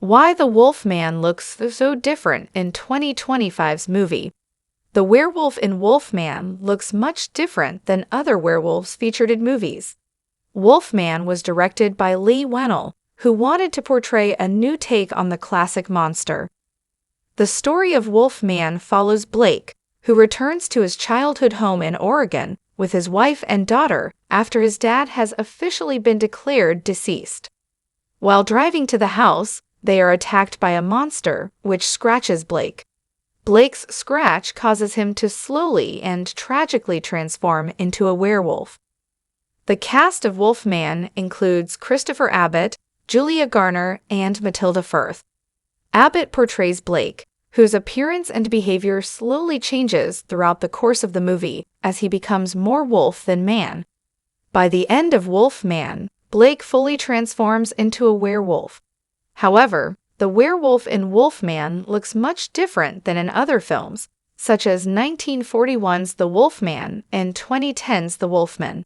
Why the Wolfman looks so different in 2025's movie. The werewolf in Wolfman looks much different than other werewolves featured in movies. Wolfman was directed by Leigh Whannell, who wanted to portray a new take on the classic monster. The story of Wolfman follows Blake, who returns to his childhood home in Oregon with his wife and daughter after his dad has officially been declared deceased. While driving to the house, they are attacked by a monster, which scratches Blake. Blake's scratch causes him to slowly and tragically transform into a werewolf. The cast of Wolfman includes Christopher Abbott, Julia Garner, and Matilda Firth. Abbott portrays Blake, whose appearance and behavior slowly changes throughout the course of the movie as he becomes more wolf than man. By the end of Wolfman, Blake fully transforms into a werewolf. However, the werewolf in Wolfman looks much different than in other films, such as 1941's The Wolfman and 2010's The Wolfman.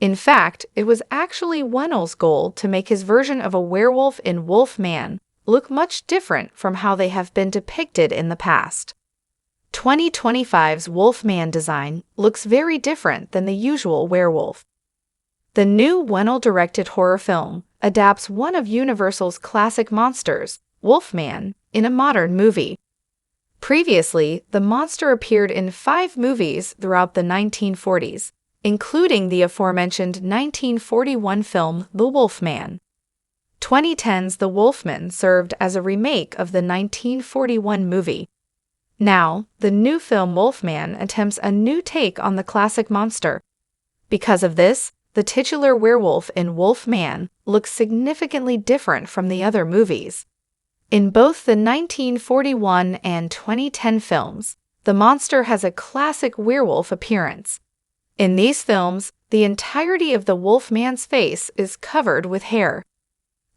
In fact, it was actually Whannell's goal to make his version of a werewolf in Wolfman look much different from how they have been depicted in the past. 2025's Wolfman design looks very different than the usual werewolf. The new Whannell-directed horror film adapts one of Universal's classic monsters, Wolfman, in a modern movie. Previously, the monster appeared in 5 movies throughout the 1940s, including the aforementioned 1941 film The Wolfman. 2010's The Wolfman served as a remake of the 1941 movie. Now, the new film Wolfman attempts a new take on the classic monster. Because of this, the titular werewolf in Wolfman looks significantly different from the other movies. In both the 1941 and 2010 films, the monster has a classic werewolf appearance. In these films, the entirety of the Wolfman's face is covered with hair.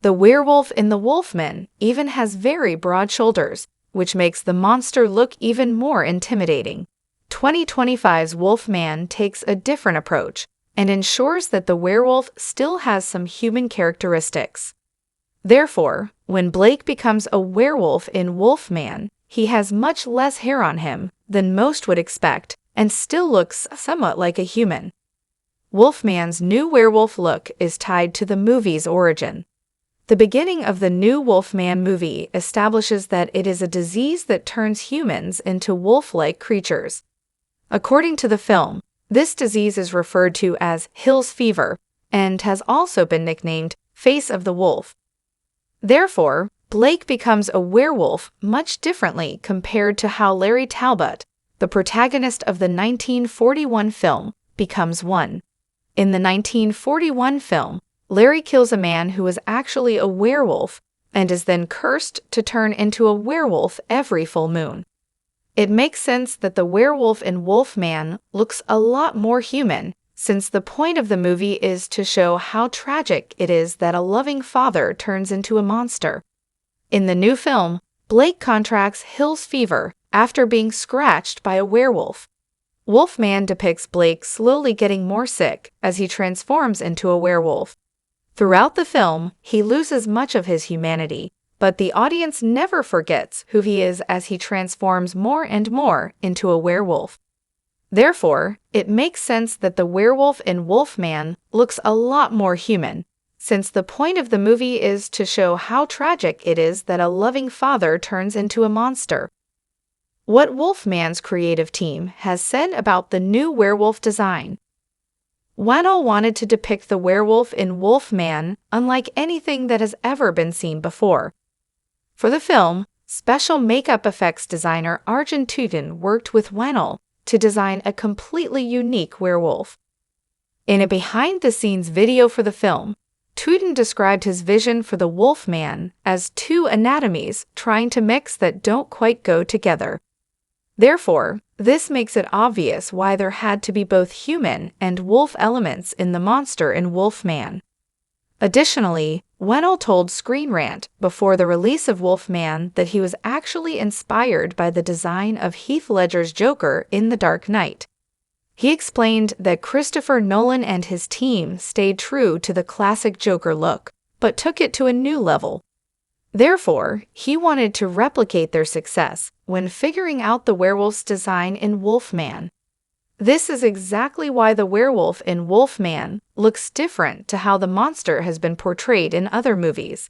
The werewolf in The Wolfman even has very broad shoulders, which makes the monster look even more intimidating. 2025's Wolfman takes a different approach and ensures that the werewolf still has some human characteristics. Therefore, when Blake becomes a werewolf in Wolfman, he has much less hair on him than most would expect and still looks somewhat like a human. Wolfman's new werewolf look is tied to the movie's origin. The beginning of the new Wolfman movie establishes that it is a disease that turns humans into wolf-like creatures. According to the film, this disease is referred to as Hill's fever and has also been nicknamed Face of the Wolf. Therefore, Blake becomes a werewolf much differently compared to how Larry Talbot, the protagonist of the 1941 film, becomes one. In the 1941 film, Larry kills a man who is actually a werewolf and is then cursed to turn into a werewolf every full moon. It makes sense that the werewolf in Wolfman looks a lot more human, since the point of the movie is to show how tragic it is that a loving father turns into a monster. In the new film, Blake contracts Hill's fever after being scratched by a werewolf. Wolfman depicts Blake slowly getting more sick as he transforms into a werewolf. Throughout the film, he loses much of his humanity, but the audience never forgets who he is as he transforms more and more into a werewolf. Therefore, it makes sense that the werewolf in Wolfman looks a lot more human, since the point of the movie is to show how tragic it is that a loving father turns into a monster. What Wolfman's creative team has said about the new werewolf design. Whannell wanted to depict the werewolf in Wolfman unlike anything that has ever been seen before. For the film, special makeup effects designer Arjun Tootin worked with Whannell to design a completely unique werewolf. In a behind-the-scenes video for the film, Tootin described his vision for the Wolfman as 2 anatomies trying to mix that don't quite go together. Therefore, this makes it obvious why there had to be both human and wolf elements in the monster in Wolfman. Additionally, Whannell told Screen Rant before the release of Wolfman that he was actually inspired by the design of Heath Ledger's Joker in The Dark Knight. He explained that Christopher Nolan and his team stayed true to the classic Joker look, but took it to a new level. Therefore, he wanted to replicate their success when figuring out the werewolf's design in Wolfman. This is exactly why the werewolf in Wolfman looks different to how the monster has been portrayed in other movies.